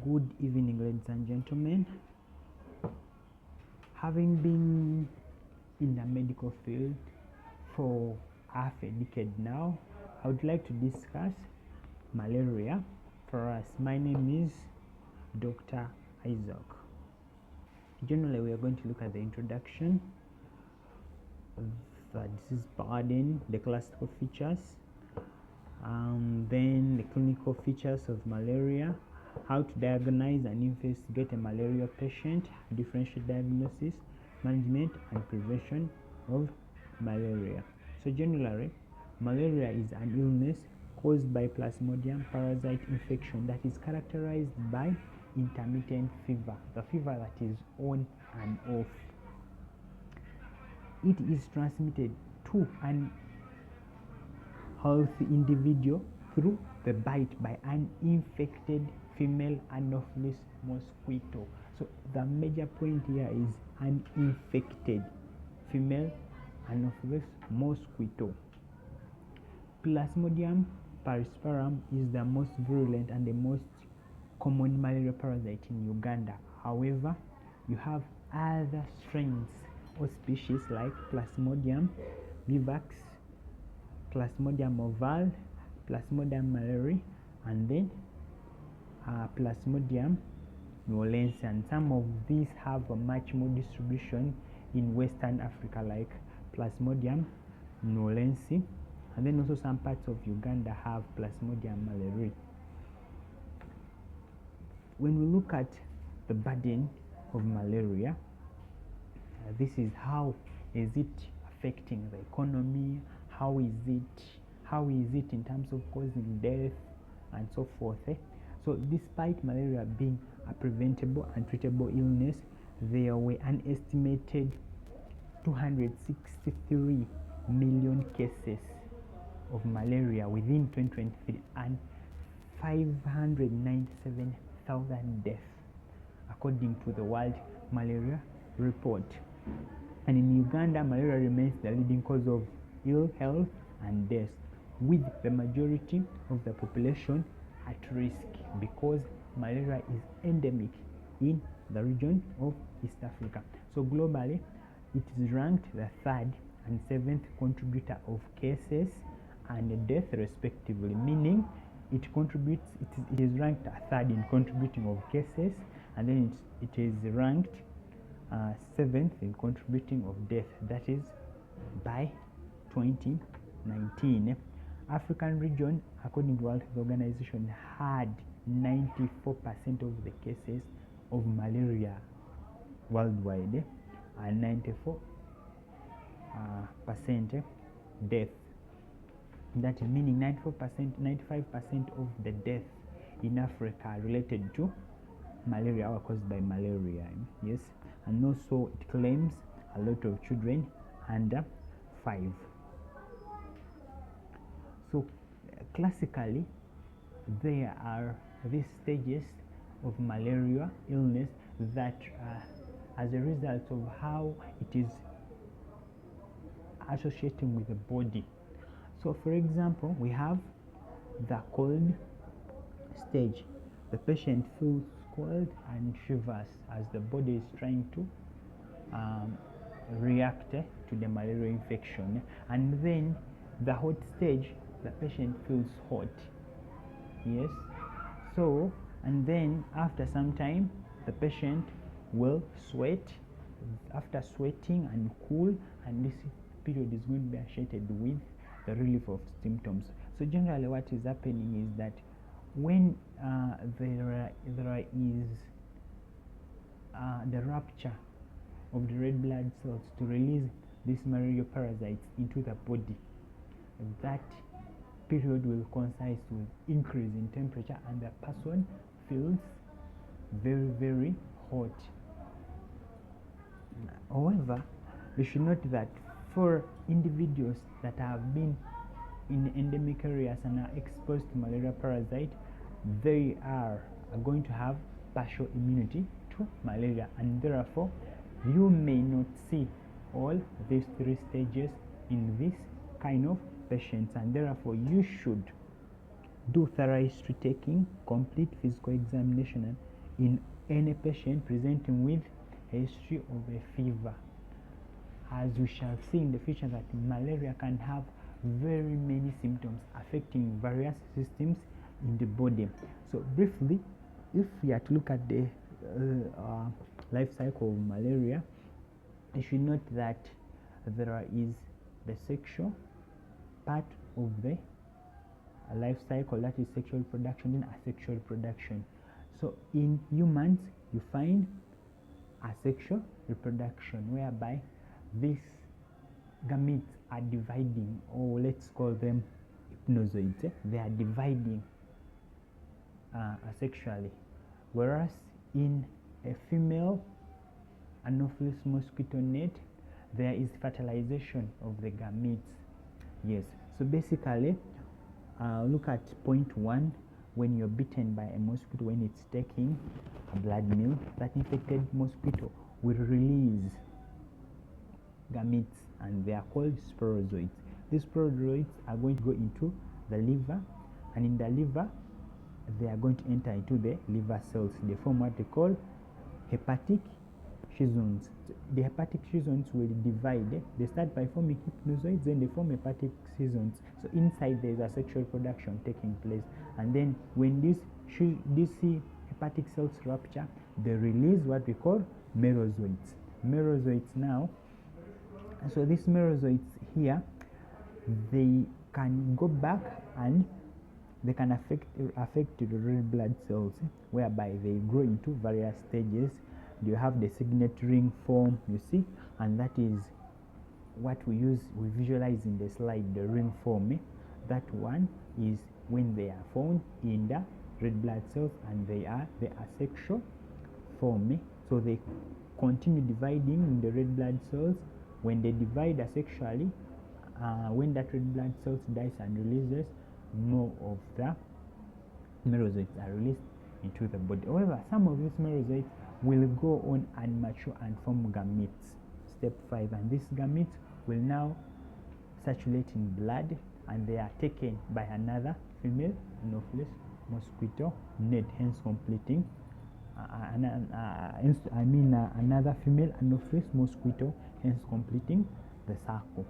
Good evening, ladies and gentlemen. Having been in the medical field for half a decade now, I would like to discuss malaria for us. My name is Dr. Isaac. Generally, we are going to look at the introduction, the disease burden, the classical features, then the clinical features of malaria, how to diagnose and investigate a malaria patient, differential diagnosis, management and prevention of malaria. So generally, malaria is an illness caused by Plasmodium parasite infection that is characterized by intermittent fever, the fever that is on and off. It is transmitted to an healthy individual through the bite by an infected female Anopheles mosquito. So the major point here is an infected female Anopheles mosquito. Plasmodium falciparum is the most virulent and the most common malaria parasite in Uganda. However, you have other strains or species like Plasmodium vivax, Plasmodium ovale, Plasmodium malariae, and then Plasmodium nuolense, and some of these have a much more distribution in Western Africa, like Plasmodium nuolense, and then also some parts of Uganda have Plasmodium malariae. When we look at the burden of malaria, this is how is it affecting the economy, how is it in terms of causing death and so forth. So despite malaria being a preventable and treatable illness, there were an estimated 263 million cases of malaria within 2023 and 597,000 deaths according to the World Malaria Report. And in Uganda, malaria remains the leading cause of ill health and death, with the majority of the population at risk because malaria is endemic in the region of East Africa. So globally, it is ranked the 3rd and 7th contributor of cases and death respectively, meaning it is ranked 3rd in contributing of cases, and then it is ranked 7th in contributing of death, that is by 2019. African region, according to World Health Organization, had 94% of the cases of malaria worldwide and 94% death. That is meaning 95% of the deaths in Africa are related to malaria or caused by malaria. Yes, and also it claims a lot of children under 5. So classically, there are these stages of malaria illness that as a result of how it is associating with the body. So for example, we have the cold stage. The patient feels cold and shivers as the body is trying to react to the malaria infection. And then the hot stage, the patient feels hot. Yes. So, and then after some time, the patient will sweat. After sweating and cool, and this period is going to be associated with the relief of symptoms. So generally what is happening is that when there is the rupture of the red blood cells to release these malaria parasites into the body, that period will coincide with increase in temperature and the person feels very, very hot. However, we should note that for individuals that have been in endemic areas and are exposed to malaria parasite, they are going to have partial immunity to malaria, and therefore you may not see all these 3 stages in this kind of patients, and therefore you should do thorough history taking, complete physical examination, and in any patient presenting with a history of a fever. As we shall see in the future, that malaria can have very many symptoms affecting various systems in the body. So briefly, if we are to look at the life cycle of malaria, you should note that there is the sexual part of the life cycle, that is sexual reproduction and asexual reproduction. So in humans, you find asexual reproduction, whereby these gametes are dividing, or let's call them hypnozoids. They are dividing asexually, whereas in a female Anopheles mosquito net, there is fertilization of the gametes. Yes, so basically, look at point 1. When you're bitten by a mosquito, when it's taking a blood meal, that infected mosquito will release gametes, and they are called sporozoids. These sporozoids are going to go into the liver, and in the liver, they are going to enter into the liver cells. They form what they call hepatic schizones. The hepatic schizones will divide. They start by forming hypnozoids, then they form hepatic schizones. So inside there is a sexual reproduction taking place, and then when these hepatic cells rupture, they release what we call merozoids. Merozoids now. So these merozoids here, they can go back and they can affect the red blood cells, whereby they grow into various stages. You have the signet ring form, you see, and that is what we visualize in the slide, the ring form. That one is when they are found in the red blood cells, and they are the asexual form. So they continue dividing in the red blood cells. When they divide asexually, when that red blood cells dies and releases, more of the merozoids are released into the body. However, some of these merozoids will go on and mature and form gametes. Step 5, and these gametes will now circulate in blood, and they are taken by another female Anopheles mosquito net, hence completing another female Anopheles mosquito, hence completing the circle.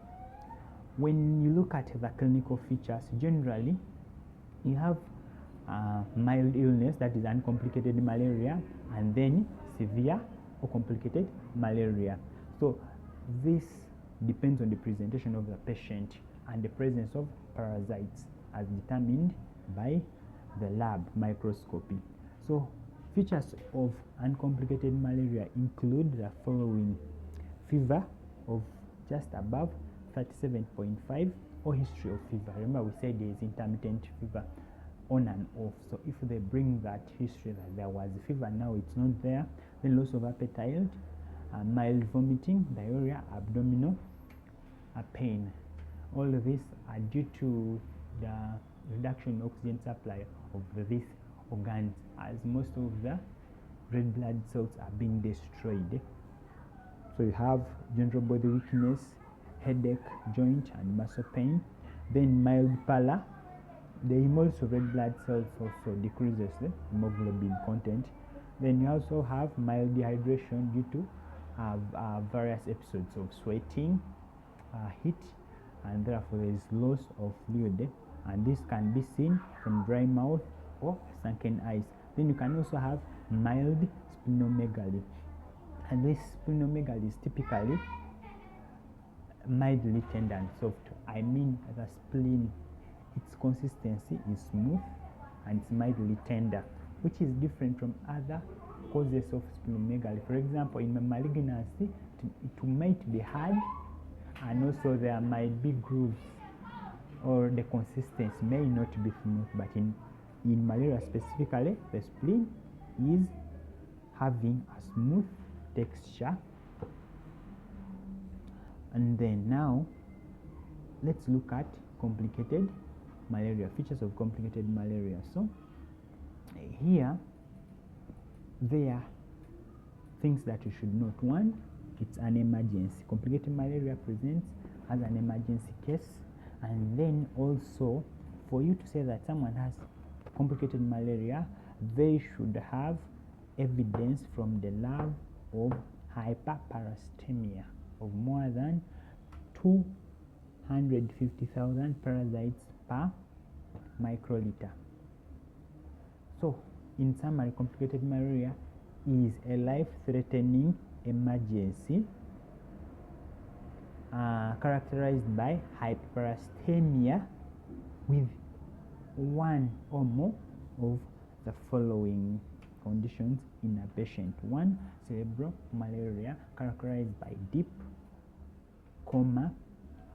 When you look at the clinical features, generally you have mild illness, that is uncomplicated malaria, and then severe or complicated malaria. So this depends on the presentation of the patient and the presence of parasites as determined by the lab microscopy. So features of uncomplicated malaria include the following: fever of just above 37.5, or history of fever. Remember, we said there is intermittent fever on and off. So if they bring that history that there was fever, now it's not there, then loss of appetite, mild vomiting, diarrhea, abdominal pain. All of these are due to the reduction in oxygen supply of these organs, as most of the red blood cells are being destroyed. So you have general body weakness, headache, joint and muscle pain, then mild pallor. The hemolysis of red blood cells also decreases the hemoglobin content. Then you also have mild dehydration due to various episodes of sweating, heat, and therefore there is loss of fluid, and this can be seen from dry mouth or sunken eyes. Then you can also have mild splenomegaly, and this splenomegaly is typically mildly tender and soft. I mean, the spleen, its consistency is smooth and it's mildly tender, which is different from other causes of splenomegaly. For example, in malignancy, it might be hard, and also there might be grooves, or the consistency may not be smooth. But in malaria specifically, the spleen is having a smooth texture. And then now let's look at complicated malaria, features of complicated malaria. So here there are things that you should note. One, it's an emergency. Complicated malaria presents as an emergency case, and then also for you to say that someone has complicated malaria, they should have evidence from the lab of hyperparastemia of more than 250,000 parasites per microliter. So, in summary, complicated malaria is a life-threatening emergency characterized by hyperparastemia with one or more of the following conditions in a patient. 1, cerebral malaria characterized by deep coma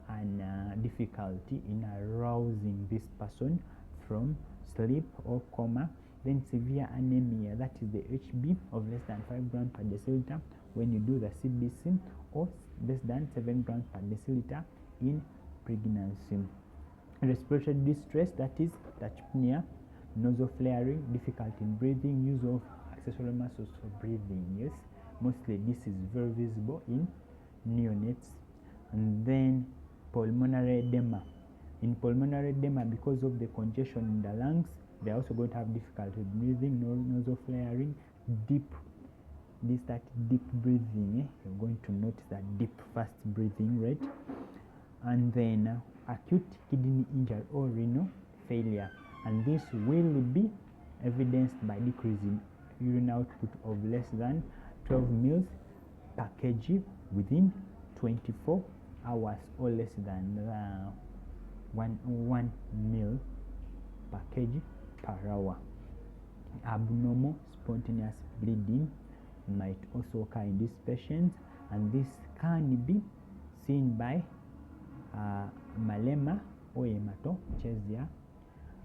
and difficulty in arousing this person from sleep or coma. Then severe anemia, that is the HB of less than 5 grams per deciliter when you do the CBC, or less than 7 grams per deciliter in pregnancy. Respiratory distress, that is tachypnea, nasal flaring, difficulty in breathing, use of accessory muscles for breathing. Yes, mostly this is very visible in neonates. And then pulmonary edema. In pulmonary edema, because of the congestion in the lungs, they're also going to have difficulty breathing, nasal flaring, deep breathing. You're going to notice that deep, fast breathing rate. And then acute kidney injury or renal failure. And this will be evidenced by decreasing urine output of less than 12 ml per kg within 24 hours, or less than 1 ml per kg per hour. Abnormal spontaneous bleeding might also occur in these patients, and this can be seen by malema or hematochezia.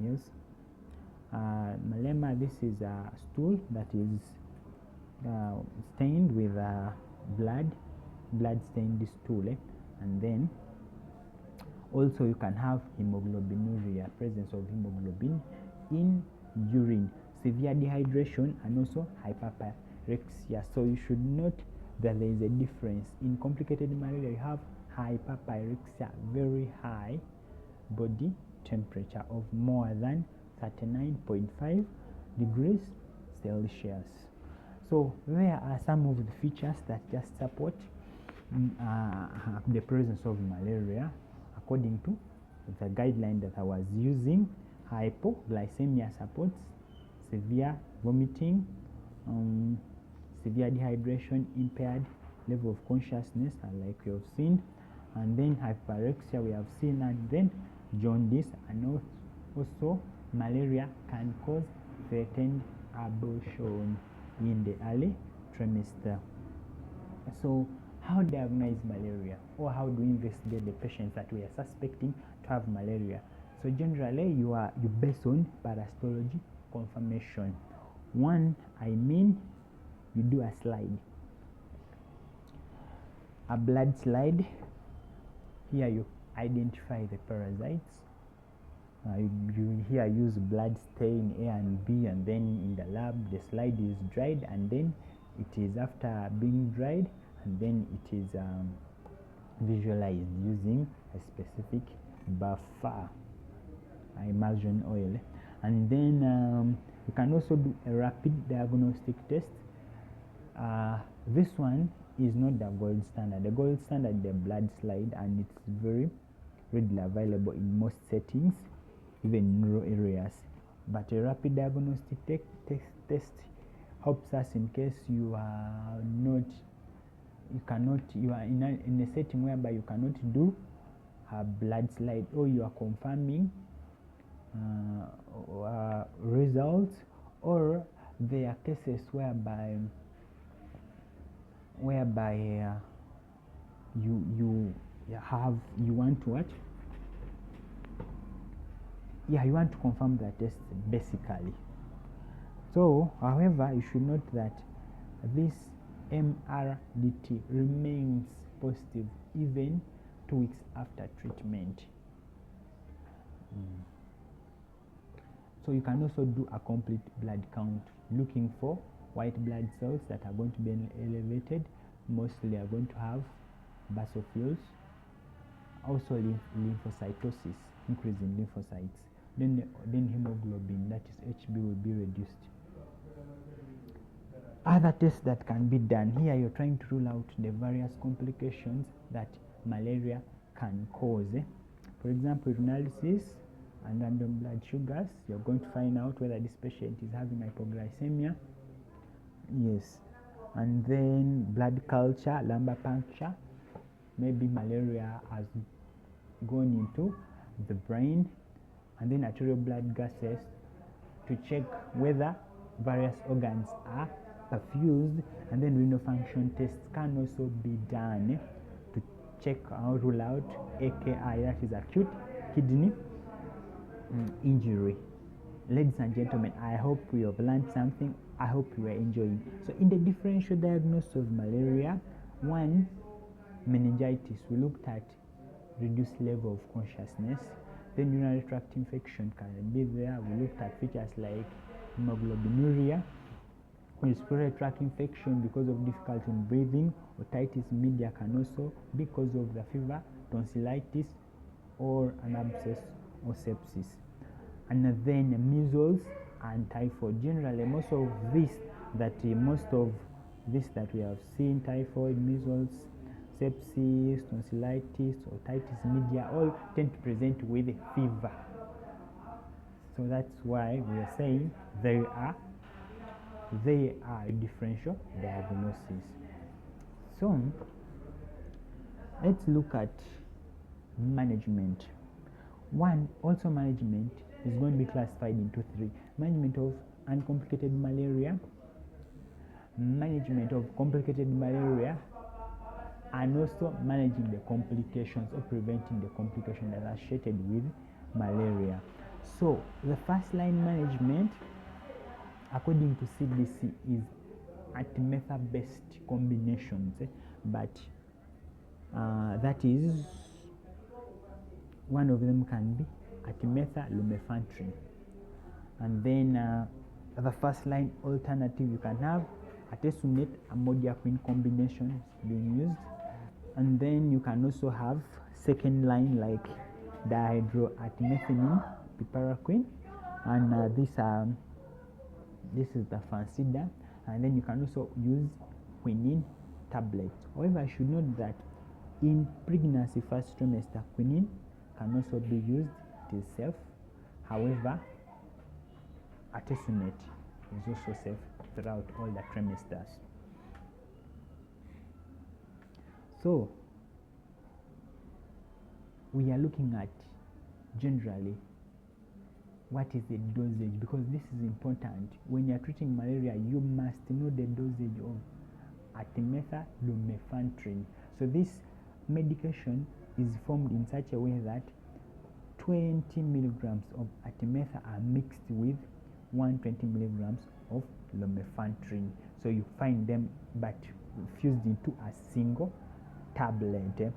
Yes, malema, this is a stool that is stained with blood stained stool, and then also you can have hemoglobinuria, presence of hemoglobin in urine, severe dehydration, and also hyperpyrexia. So you should note that there is a difference. In complicated malaria, you have hyperpyrexia, very high body temperature of more than 39.5 degrees Celsius. So there are some of the features that just support the presence of malaria according to the guideline that I was using. Hypoglycemia supports severe vomiting, severe dehydration, impaired level of consciousness, like we have seen, and then hyperexia we have seen, and then jaundice, and also malaria can cause threatened abortion in the early trimester. So how diagnose malaria, or how do we investigate the patients that we are suspecting to have malaria? So generally you base on parasitology confirmation. One, you do a slide, a blood slide. Here you identify the parasites. You here use blood stain A and B, and then in the lab the slide is dried, and then it is after being dried, and then it is visualized using a specific buffer, emulsion oil. And then you can also do a rapid diagnostic test. This one is not the gold standard. The gold standard is the blood slide, and it's very readily available in most settings, even in rural areas. But a rapid diagnostic test helps us in case you are in a setting whereby you cannot do a blood slide, or you are confirming results, or there are cases whereby you want to what? Yeah, you want to confirm the test basically. So, however, you should note that this MRDT remains positive even 2 weeks after treatment. So you can also do a complete blood count, looking for white blood cells that are going to be elevated. Mostly are going to have basophils, also lymphocytosis, increase in lymphocytes. Then hemoglobin, that is HB, will be reduced. Other tests that can be done here, you're trying to rule out the various complications that malaria can cause. For example, urinalysis and random blood sugars, you're going to find out whether this patient is having hypoglycemia. Yes. And then blood culture, lumbar puncture, maybe malaria has gone into the brain. And then arterial blood gases to check whether various organs are perfused. And then renal function tests can also be done to check or rule out AKI, that is acute kidney injury. Ladies and gentlemen, I hope you have learned something. I hope you are enjoying. So in the differential diagnosis of malaria, one, meningitis, we looked at reduced level of consciousness. Then urinary tract infection can be there. We looked at features like hemoglobinuria. Respiratory tract infection because of difficulty in breathing. Otitis media can also be because of the fever, tonsillitis, or an abscess or sepsis. And then measles and typhoid. Generally, most of this that we have seen, typhoid, measles, sepsis, tonsillitis, otitis media, all tend to present with fever. So that's why we are saying they are differential diagnosis. So let's look at management. One, also management is going to be classified into three: management of uncomplicated malaria, management of complicated malaria, and also managing the complications or preventing the complications that are associated with malaria. So the first line management, according to CDC, is artemether-based combinations, but that is, one of them can be artemether-lumefantrine. And then the first line alternative, you can have artesunate amodiaquine combinations being used. And then you can also have second line like dihydroartemethylamine piperacin, and this is the Fancida. And then you can also use quinine tablets. However, I should note that in pregnancy first trimester, quinine can also be used. It is safe. However, artesunate is also safe throughout all the trimesters. So we are looking at generally what is the dosage, because this is important. When you are treating malaria, you must know the dosage of artemether-lumefantrine. So this medication is formed in such a way that 20 milligrams of artemether are mixed with 120 milligrams of lumefantrine. So you find them but fused into a single tablet.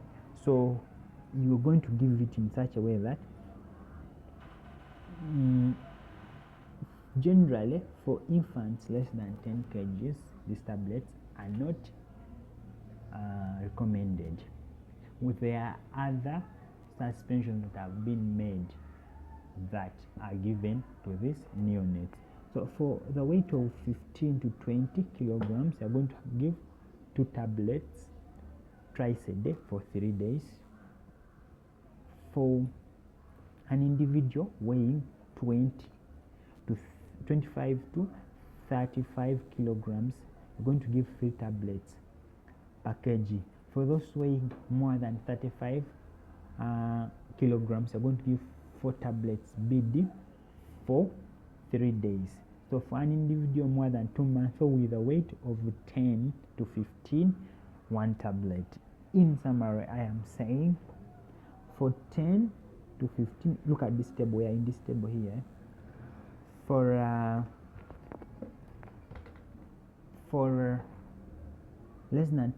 So you're going to give it in such a way that generally for infants less than 10 kg, these tablets are not recommended. There are other suspensions that have been made that are given to this neonate. So for the weight of 15 to 20 kilograms, you're going to give 2 tablets twice a day for 3 days. For an individual weighing 25 to 35 kilograms, you're going to give 3 tablets per kg. For those weighing more than 35 kilograms, you're going to give 4 tablets BD for 3 days. So for an individual more than 2 months, so with a weight of 10 to 15, 1 tablet. In summary, I am saying for 10 to 15, look at this table. We are in this table here. For less than,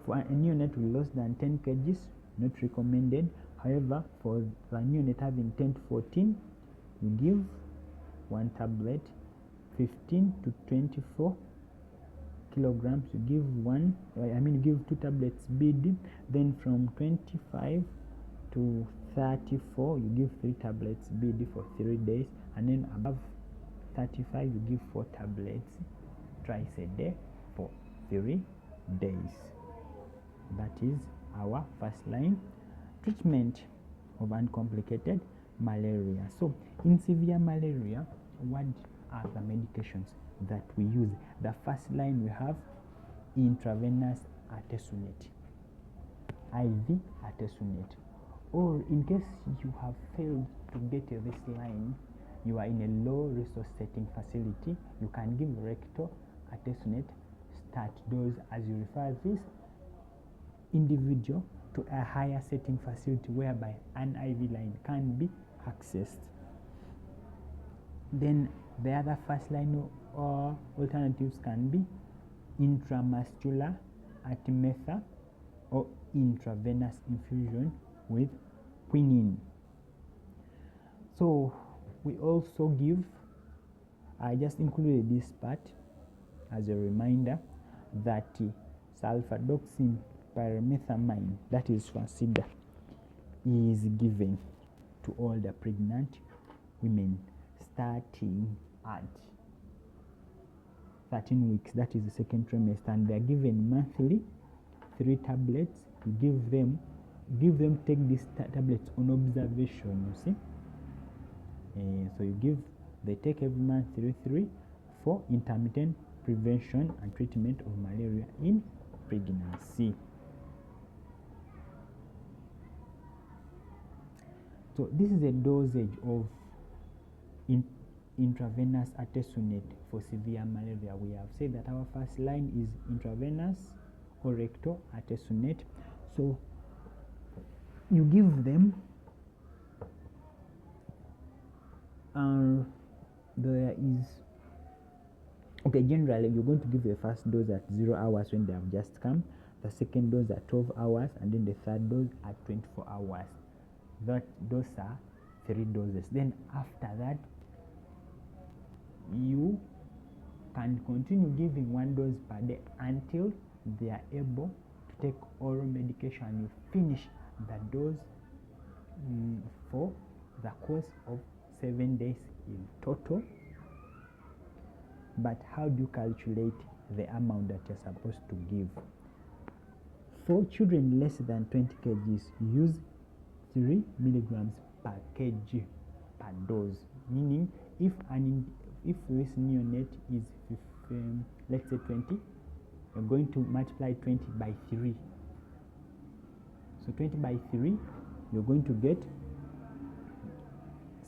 for a neonate with less than 10 kgs, not recommended. However, for the neonate having 10 to 14, you give 1 tablet. 15 to 24 kilograms, you give 2 tablets BD. Then from 25 to 34, you give 3 tablets BD for 3 days. And then above 35, you give 4 tablets twice a day for 3 days. That is our first line treatment of uncomplicated malaria. So in severe malaria, what are the medications that we use? The first line we have intravenous artesunate, IV artesunate. Or in case you have failed to get this line, you are in a low resource setting facility, you can give rectal artesunate start dose as you refer this individual to a higher setting facility whereby an IV line can be accessed. Then the other first line or alternatives can be intramuscular artemether or intravenous infusion with quinine. So we also give, I just included this part as a reminder, that sulfadoxine pyrimethamine, that is Fancida, is given to all the pregnant women starting at 13 weeks, that is the second trimester, and they are given monthly 3 tablets. You give them take these tablets on observation, you see. So they take every month 3 for intermittent prevention and treatment of malaria in pregnancy. So this is a dosage of intravenous artesunate for severe malaria. We have said that our first line is intravenous or rectal artesunate. So you give them, generally you're going to give the first dose at 0 hours when they have just come, the second dose at 12 hours, and then the third dose at 24 hours. Those are 3 doses. Then after that, you can continue giving 1 dose per day until they are able to take oral medication. You finish the dose for the course of 7 days in total. But how do you calculate the amount that you're supposed to give? For children less than 20 kgs, use 3 milligrams per kg per dose. Meaning, if this neonate is let's say 20, you're going to multiply 20 by 3. So 20 by 3, you're going to get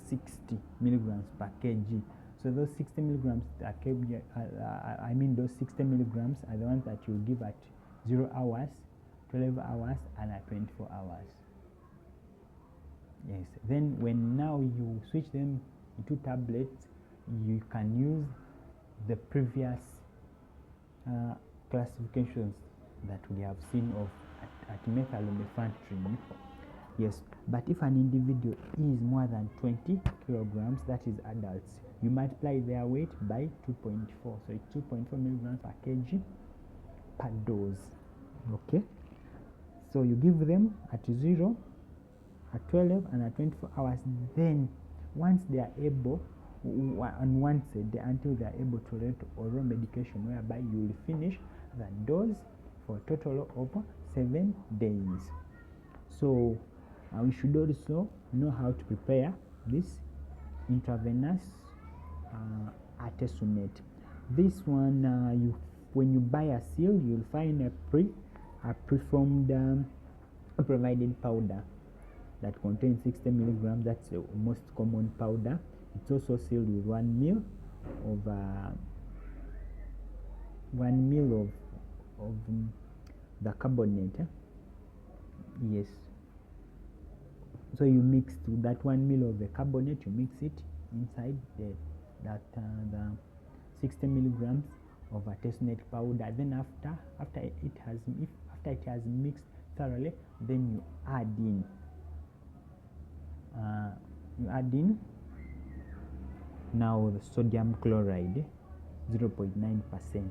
60 milligrams per kg. So those 60 milligrams per kg, those 60 milligrams are the ones that you give at 0 hours, 12 hours, and at 24 hours. Yes. Then when now you switch them into tablets, you can use the previous classifications that we have seen of artemether-lumefantrine. Yes, but if an individual is more than 20 kilograms, that is adults, you multiply their weight by 2.4. So it's 2.4 milligrams per kg per dose. Okay, so you give them at 0, at 12, and at 24 hours. Then once they are able, and once a day, until they are able to tolerate oral medication, whereby you will finish the dose for a total of 7 days. So we should also know how to prepare this intravenous artesunate. This one, when you buy a seal, you'll find a preformed provided powder that contains 60 milligrams. That's the most common powder. It's also sealed with 1 ml of the carbonate. Yes. So you mix to that 1 ml of the carbonate. You mix it inside the 60 milligrams of artesunate powder. Then after it has mixed thoroughly, then you add in now the sodium chloride 0.9%.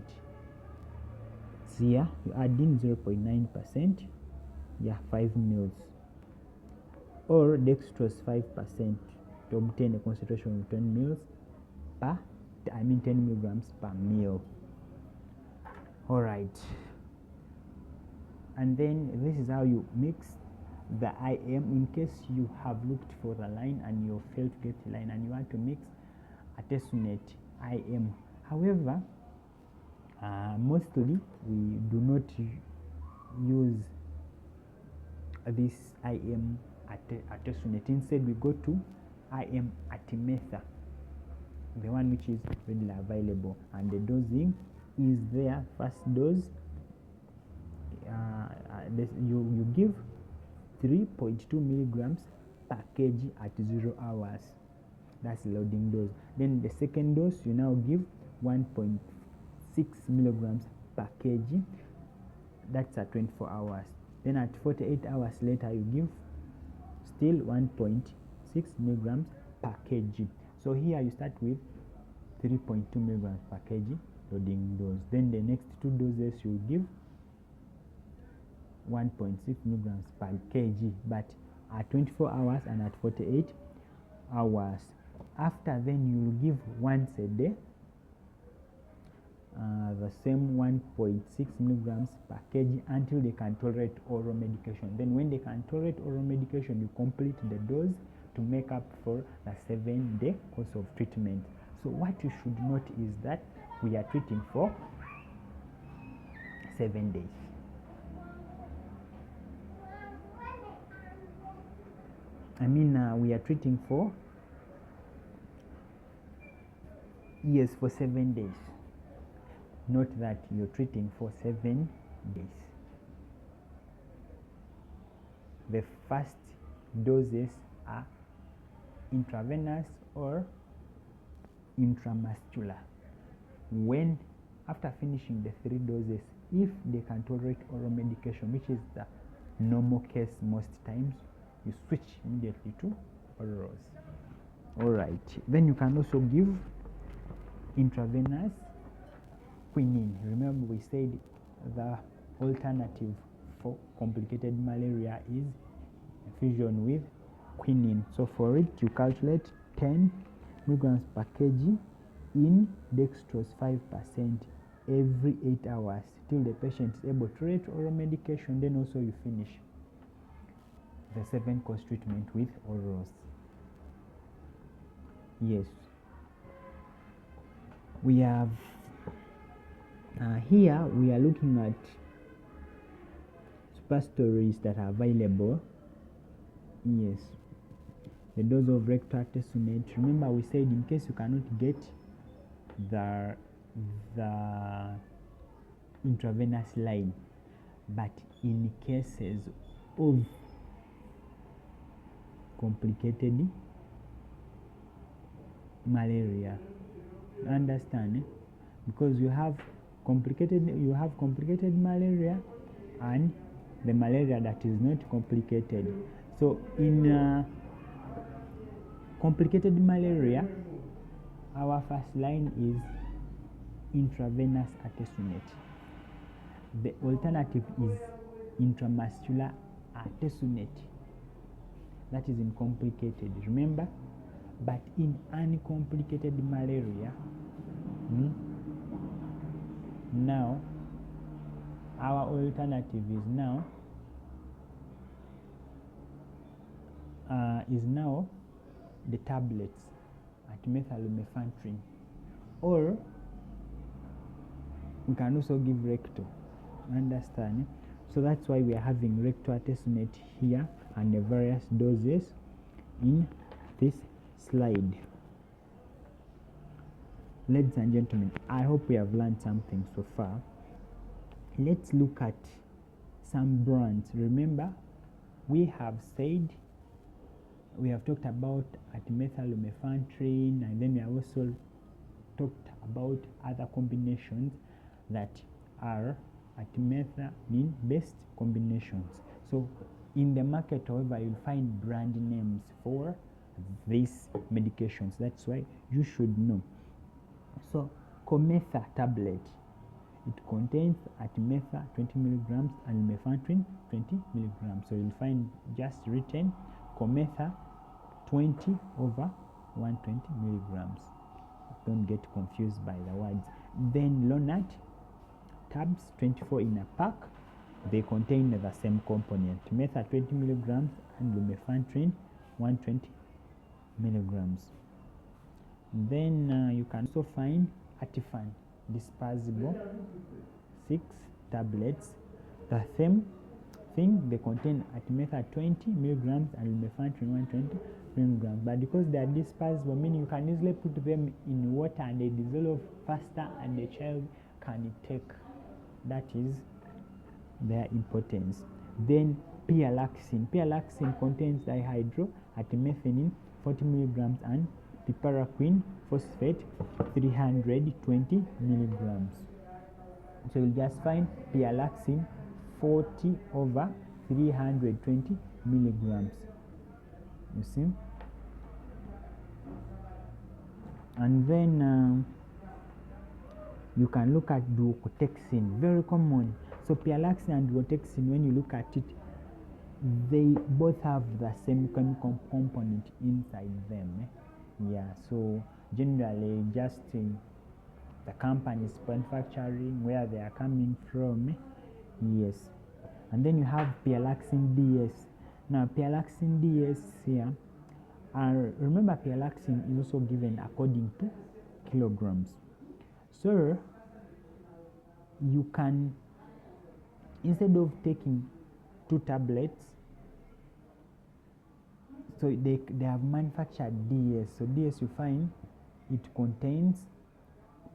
Here you add in 0.9%, 5 ml, or dextrose 5% to obtain a concentration of 10 ml per 10 milligrams per ml. All right, and then this is how you mix the IM. In case you have looked for the line and you failed to get the line and you want to mix artesunate IM, however, mostly we do not use this IM artesunate. Instead, we go to IM artemether, the one which is readily available, and the dosing is there. First dose, you give 3.2 milligrams per kg at 0 hours. That's loading dose. Then the second dose, you now give 1.6 milligrams per kg. That's at 24 hours. Then at 48 hours later, you give still 1.6 milligrams per kg. So here you start with 3.2 milligrams per kg loading dose. Then the next two doses you give 1.6 milligrams per kg, but at 24 hours and at 48 hours. After then, you will give once a day the same 1.6 milligrams per kg until they can tolerate oral medication. Then when they can tolerate oral medication, you complete the dose to make up for the 7-day course of treatment. So what you should note is that we are treating for 7 days. We are treating for for 7 days. Note that you're treating for 7 days. The first doses are intravenous or intramuscular. When after finishing the 3 doses, if they can tolerate oral medication, which is the normal case most times, you switch immediately to orals. All right, then you can also give intravenous quinine. Remember, we said the alternative for complicated malaria is infusion with quinine. So for it, you calculate 10 milligrams per kg in dextrose 5% every 8 hours till the patient is able to tolerate oral medication. Then also you finish the 7-course treatment with orals. Yes, we have here we are looking at suppositories that are available. Yes, the dose of rectal artesunate. Remember, we said in case you cannot get the intravenous line, but in cases of complicated malaria, understand, because you have complicated malaria and the malaria that is not complicated. So in complicated malaria, our first line is intravenous artesunate. The alternative is intramuscular artesunate. That is in complicated, remember. But in uncomplicated malaria, now our alternative is now the tablets at methyllumefantrine, or we can also give rectal, understand. So that's why we are having rectal artesunate here and the various doses in this slide. Ladies and gentlemen, I hope we have learned something so far. Let's look at some brands. Remember, we have talked about methyllumefantrine, and then we have also talked about other combinations that are artemether based combinations. So in the market, however, you'll find brand names for these medications. That's why you should know. So Comether tablet, it contains artemether 20 milligrams and lumefantrine 20 milligrams. So you'll find just written Comether 20 over 120 milligrams. Don't get confused by the words. Then Lonat tabs, 24 in a pack. They contain the same component. Metha 20 milligrams and lumefantrine 120 milligrams. Then you can also find Atifan dispersible 6 tablets. The same thing, they contain artemether 20 milligrams and lumefantrine 120 milligrams. But because they are dispersible, meaning you can easily put them in water and they dissolve faster and the child can take. That is their importance. Then pialaxin. Pialaxin contains dihydroartemethanin 40 milligrams and piperaquine phosphate 320 milligrams. So you'll just find pialaxin 40 over 320 milligrams. You see? And then you can look at duocotexin, very common. So pialaxin and duocotexin, when you look at it, they both have the same chemical component inside them. Yeah, so generally just the companies manufacturing, where they are coming from. Yes. And then you have pialaxin DS. Now pialaxin DS here, remember pialaxin is also given according to kilograms. So you can, instead of taking 2 tablets, so they have manufactured DS. So DS, you find it contains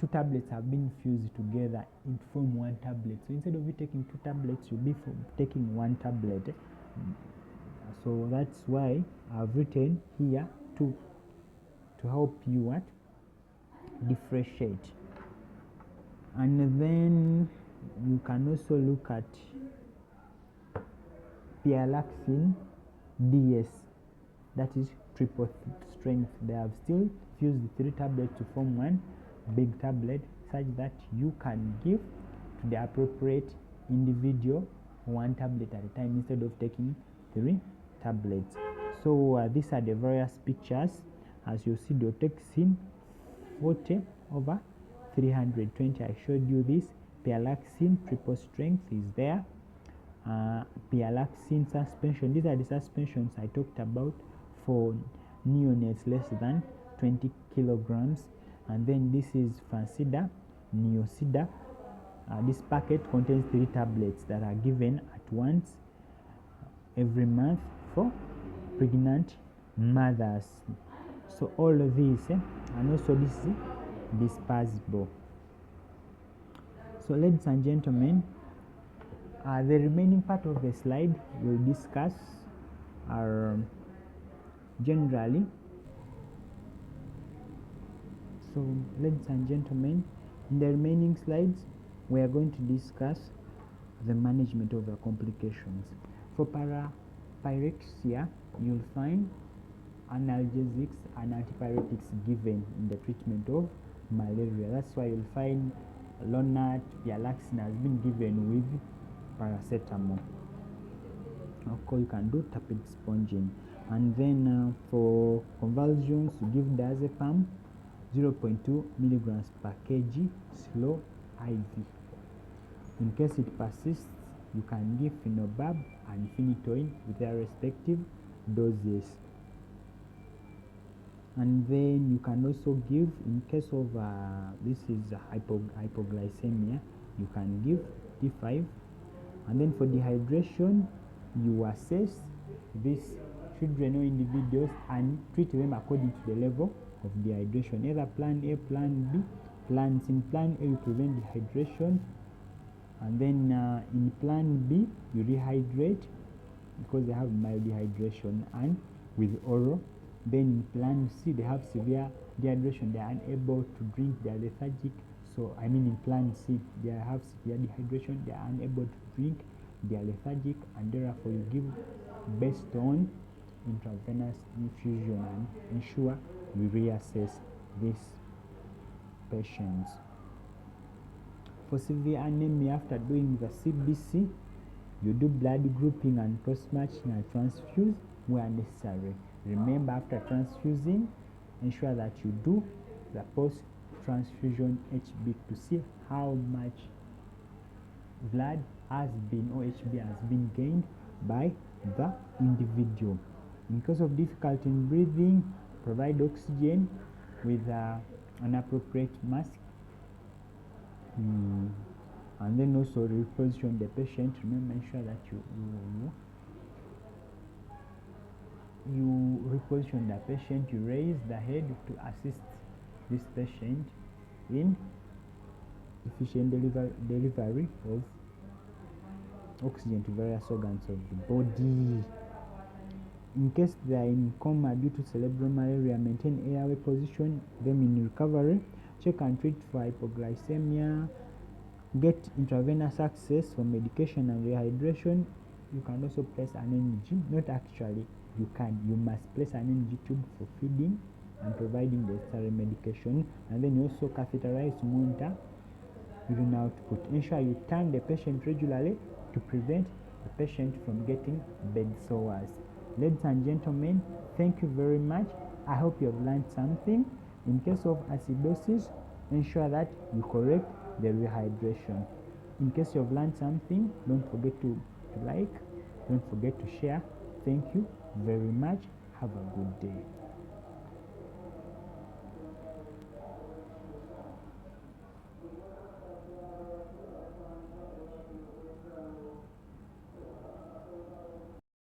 2 tablets have been fused together and form 1 tablet. So instead of you taking 2 tablets, you'll be taking 1 tablet. So that's why I've written here to help you what? Differentiate. And then you can also look at pialaxin DS, that is triple strength. They have still fused 3 tablets to form 1 big tablet, such that you can give to the appropriate individual 1 tablet at a time instead of taking 3 tablets. So these are the various pictures. As you see, duocotexin 40 over 320. I showed you this. Pialaxin triple strength is there. Pialaxin suspension. These are the suspensions I talked about for neonates less than 20 kilograms. And then this is Fancida, Neocida. This packet contains 3 tablets that are given at once every month for pregnant mothers. So all of these, and also this is dispersible. So ladies and gentlemen, the remaining part of the slide we'll discuss are generally. So ladies and gentlemen, in the remaining slides we are going to discuss the management of the complications. For parapyrexia, you'll find analgesics and antipyretics given in the treatment of malaria. That's why you'll find Lonart, pialaxin has been given with paracetamol. Of course, you can do tepid sponging. And then for convulsions, you give diazepam 0.2 milligrams per kg slow IV. In case it persists, you can give phenobab and phenytoin with their respective doses. And then you can also give, in case of this is hypoglycemia, you can give T5. And then for dehydration, you assess these children or individuals and treat them according to the level of dehydration, either plan A, plan B. In plan A, you prevent dehydration, and then in plan B, you rehydrate because they have mild dehydration and with oral. Then in plan C, they have severe dehydration, they are unable to drink, they are lethargic. So in plan C, they have severe dehydration, they are unable to drink, they are lethargic, and therefore you give based on intravenous infusion and ensure we reassess these patients. For severe anemia, after doing the CBC, you do blood grouping and cross-matching and transfuse where necessary. Remember, after transfusing, ensure that you do the post-transfusion HB to see how much blood has been, or HB has been gained by the individual. In case of difficulty in breathing, provide oxygen with an appropriate mask, and then also reposition the patient. Remember, ensure that you reposition the patient, you raise the head to assist this patient in efficient delivery of oxygen to various organs of the body. In case they are in coma due to cerebral malaria, maintain airway position them in recovery. Check and treat for hypoglycemia. Get intravenous access for medication and rehydration. You can also place an energy, not actually you must place an energy tube for feeding and providing the necessary medication, and then you also catheterize, monitor urine output. Ensure you turn the patient regularly to prevent the patient from getting bed sores. Ladies and gentlemen, thank you very much. I hope you have learned something. In case of acidosis, ensure that you correct the rehydration. In case you have learned something, don't forget to like, don't forget to share. Thank you very much. Have a good day.